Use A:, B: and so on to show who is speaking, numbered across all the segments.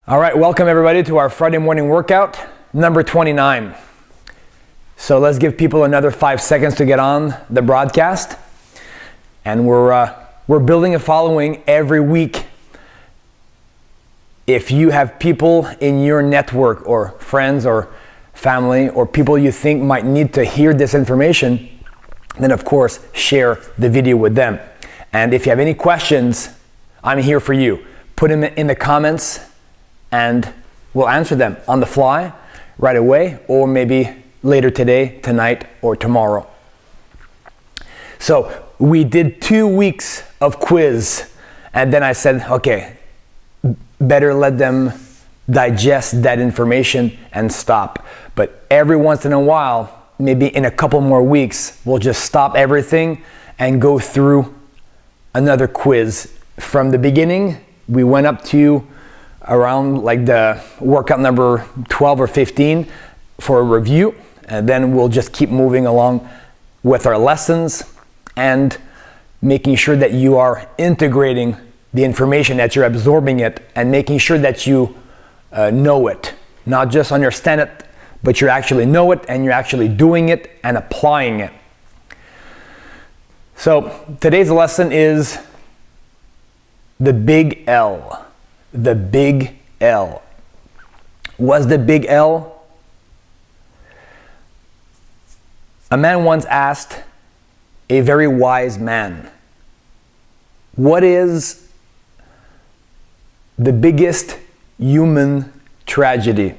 A: All right, welcome everybody to our Friday morning workout, number 29. So let's give people another 5 seconds to get on the broadcast. And we're building a following every week. If you have people in your network or friends or family or people you think might need to hear this information, then of course share the video with them. And if you have any questions, I'm here for you. Put them in the comments and we'll answer them on the fly right away, or maybe later today, tonight, or tomorrow. So we did 2 weeks of quiz, and then I said, okay, better let them digest that information and stop. But every once in a while, maybe in a couple more weeks, we'll just stop everything and go through another quiz. From the beginning, we went up to around like the workout number 12 or 15 for a review, and then we'll just keep moving along with our lessons and making sure that you are integrating the information, that you're absorbing it, and making sure that you know it, not just understand it, but you actually know it and you're actually doing it and applying it. So today's lesson is the big L. The big L. What's the big L? A man once asked a very wise man, what is the biggest human tragedy?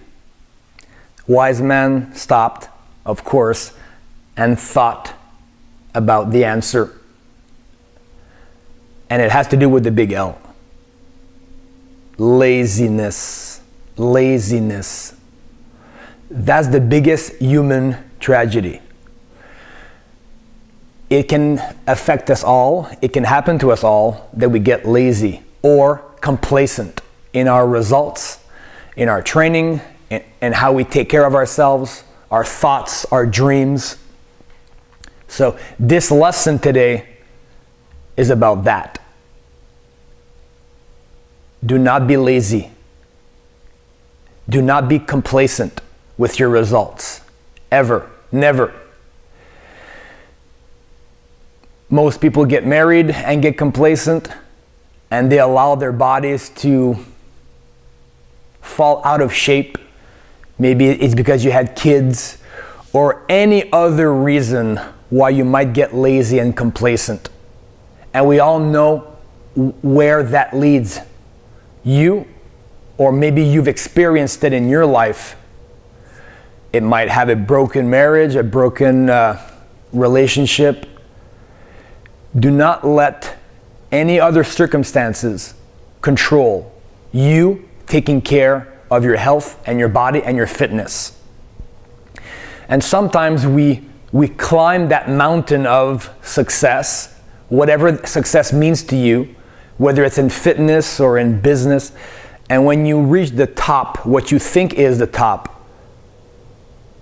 A: Wise man stopped, of course, and thought about the answer. And it has to do with the big L. Laziness. Laziness. That's the biggest human tragedy. It can affect us all. It can happen to us all that we get lazy or complacent in our results, in our training, in how we take care of ourselves, our thoughts, our dreams. So this lesson today is about that. Do not be lazy. Do not be complacent with your results. Ever. Never. Most people get married and get complacent, and they allow their bodies to fall out of shape. Maybe it's because you had kids or any other reason why you might get lazy and complacent. And we all know where that leads you, or maybe you've experienced it in your life. It might have a broken marriage, a broken relationship. Do not let any other circumstances control you taking care of your health and your body and your fitness. And sometimes we climb that mountain of success, whatever success means to you, whether it's in fitness or in business, and when you reach the top, what you think is the top,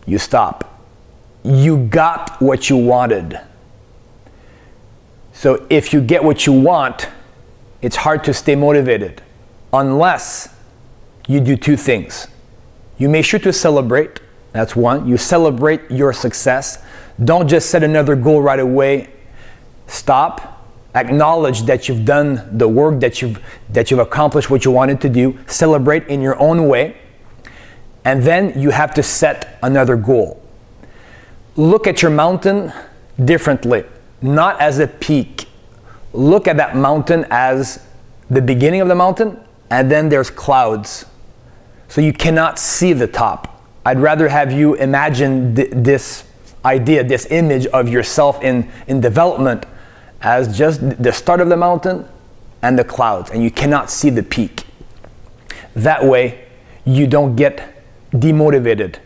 A: you stop. You got what you wanted. So if you get what you want, it's hard to stay motivated unless you do two things. You make sure to celebrate. That's one. You celebrate your success. Don't just set another goal right away. Stop. Acknowledge that you've done the work, that you've accomplished what you wanted to do. Celebrate in your own way. And then you have to set another goal. Look at your mountain differently, not as a peak. Look at that mountain as the beginning of the mountain, and then there's clouds. So you cannot see the top. I'd rather have you imagine this idea, this image of yourself in development as just the start of the mountain and the clouds, and you cannot see the peak. That way, you don't get demotivated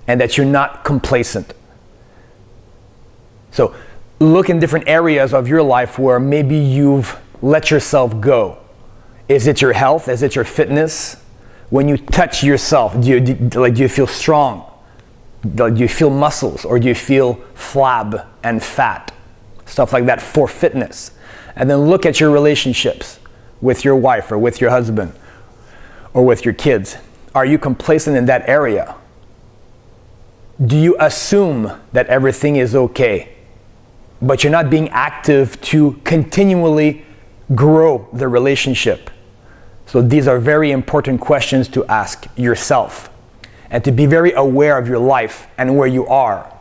A: and that you're not complacent. So look in different areas of your life where maybe you've let yourself go. Is it your health? Is it your fitness? When you touch yourself, do you feel strong? Do you feel muscles, or do you feel flab and fat? Stuff like that for fitness. And then look at your relationships with your wife or with your husband, or with your kids? Are you complacent in that area? Do you assume that everything is okay, but you're not being active to continually grow the relationship? So these are very important questions to ask yourself and to be very aware of your life and where you are.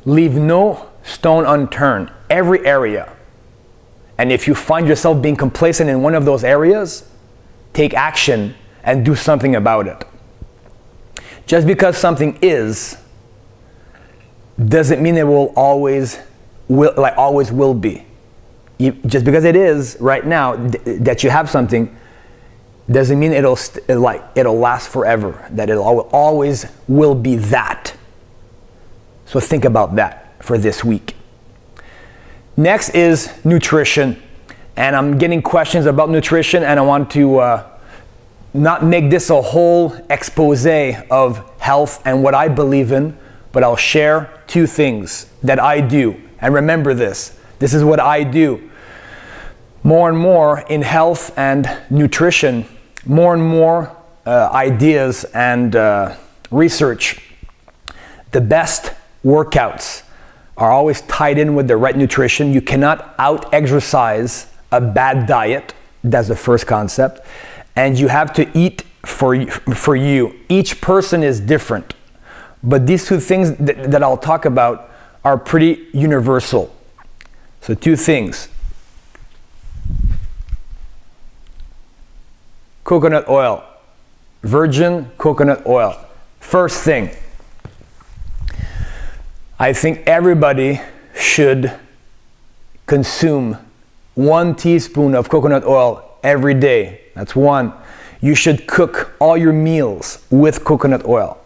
A: Leave no stone unturned, every area. And if you find yourself being complacent in one of those areas, take action and do something about it. Just because something is, doesn't mean it will always will be. Just because it is right now that you have something, doesn't mean it'll last forever. That it always will be that. So think about that for this week. Next is nutrition, and I'm getting questions about nutrition, and I want to not make this a whole expose of health and what I believe in, but I'll share two things that I do. And remember this is what I do. More and more in health and nutrition, more and more ideas and research. The best workouts are always tied in with the right nutrition. You cannot out-exercise a bad diet. That's the first concept. And you have to eat for you. Each person is different. But these two things that I'll talk about are pretty universal. So two things. Coconut oil. Virgin coconut oil. First thing. I think everybody should consume 1 teaspoon of coconut oil every day. That's one. You should cook all your meals with coconut oil.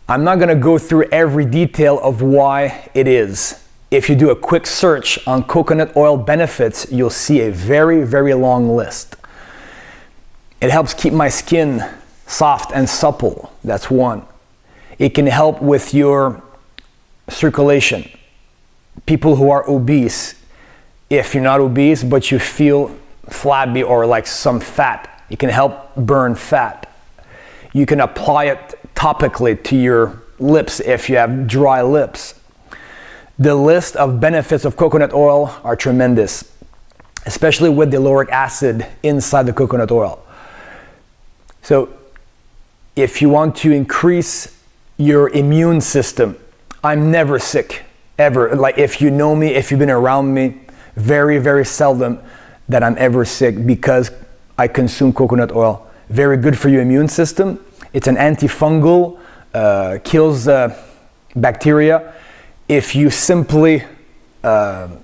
A: I'm not going to go through every detail of why it is. If you do a quick search on coconut oil benefits, you'll see a very, very long list. It helps keep my skin soft and supple. That's one. It can help with your circulation. People who are obese, if you're not obese but you feel flabby or like some fat, it can help burn fat. You can apply it topically to your lips if you have dry lips. The list of benefits of coconut oil are tremendous, especially with the lauric acid inside the coconut oil. So if you want to increase your immune system, I'm never sick, ever. Like if you know me, if you've been around me, very, very seldom that I'm ever sick because I consume coconut oil. Very good for your immune system. It's an antifungal, kills bacteria. If you simply do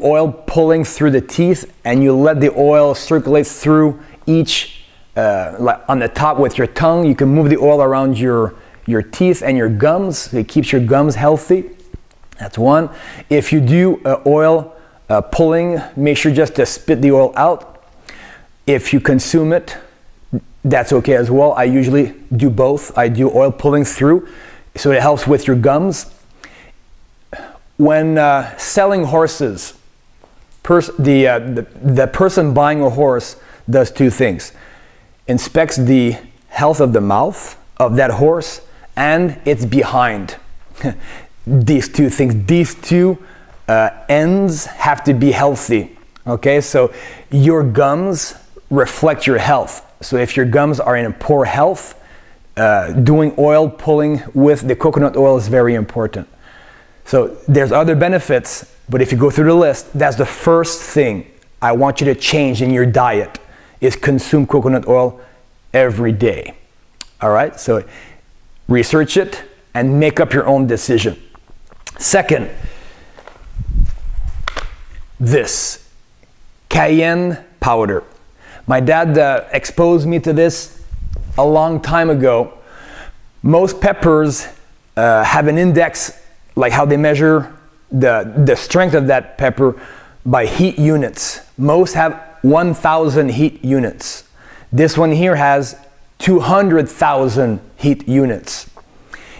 A: oil pulling through the teeth and you let the oil circulate through each, like on the top with your tongue, you can move the oil around your teeth and your gums. It keeps your gums healthy. That's one. If you do oil pulling, make sure just to spit the oil out. If you consume it, that's okay as well. I usually do both. I do oil pulling through, so it helps with your gums. When selling horses, the person buying a horse does two things. Inspects the health of the mouth of that horse and its behind. These two things, these two ends have to be healthy. Okay, so your gums reflect your health. So if your gums are in poor health, doing oil pulling with the coconut oil is very important. So there's other benefits, but if you go through the list, that's the first thing I want you to change in your diet, is consume coconut oil every day. All right, so research it and make up your own decision. Second, this cayenne powder. My dad exposed me to this a long time ago. Most peppers have an index, like how they measure the strength of that pepper by heat units. Most have 1,000 heat units. This one here has 200,000 heat units.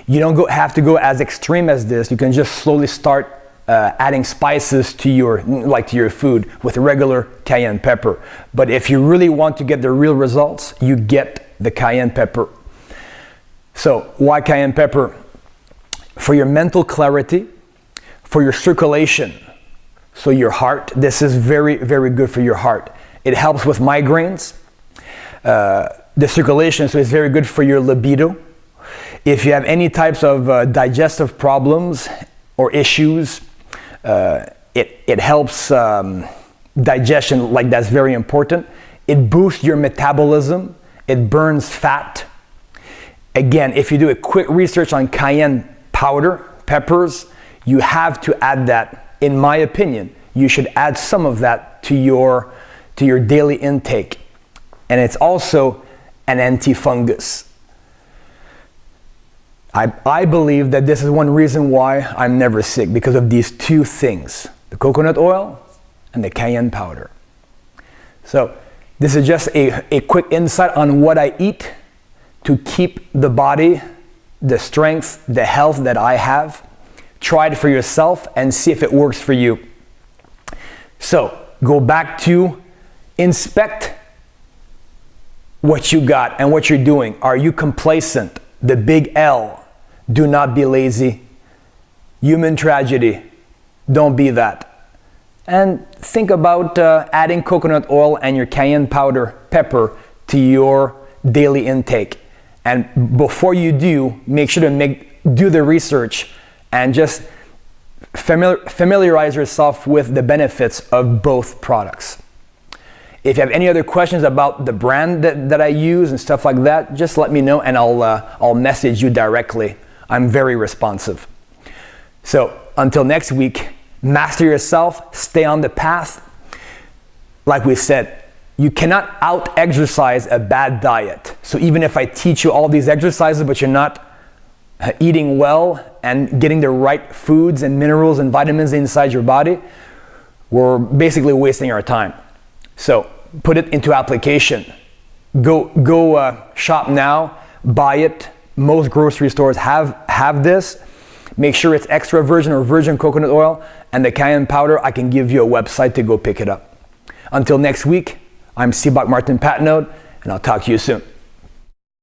A: You don't have to go as extreme as this. You can just slowly start adding spices to your food with regular cayenne pepper. But if you really want to get the real results, you get the cayenne pepper. So why cayenne pepper? For your mental clarity, for your circulation, so your heart. This is very, very good for your heart. It helps with migraines. The circulation, so it's very good for your libido. If you have any types of digestive problems or issues, it helps digestion, like that's very important. It boosts your metabolism. It burns fat. Again, if you do a quick research on cayenne powder, peppers, you have to add that. In my opinion, you should add some of that to your daily intake. And it's also an antifungus. I believe that this is one reason why I'm never sick, because of these two things, the coconut oil and the cayenne powder. So this is just a quick insight on what I eat to keep the body, the strength, the health that I have. Try it for yourself and see if it works for you. So go back to inspect what you got and what you're doing. Are you complacent? The big L. Do not be lazy. Human tragedy. Don't be that. And think about adding coconut oil and your cayenne powder pepper to your daily intake. And before you do, make sure to do the research and just familiarize yourself with the benefits of both products. If you have any other questions about the brand that I use and stuff like that, just let me know and I'll message you directly. I'm very responsive. So until next week, master yourself, stay on the path. Like we said, you cannot out-exercise a bad diet. So even if I teach you all these exercises, but you're not eating well and getting the right foods and minerals and vitamins inside your body, we're basically wasting our time. So put it into application. Go shop now, buy it. Most grocery stores have this. Make sure it's extra virgin or virgin coconut oil, and the cayenne powder, I can give you a website to go pick it up. Until next week, I'm Sebak Martin Patenaude, and I'll talk to you soon.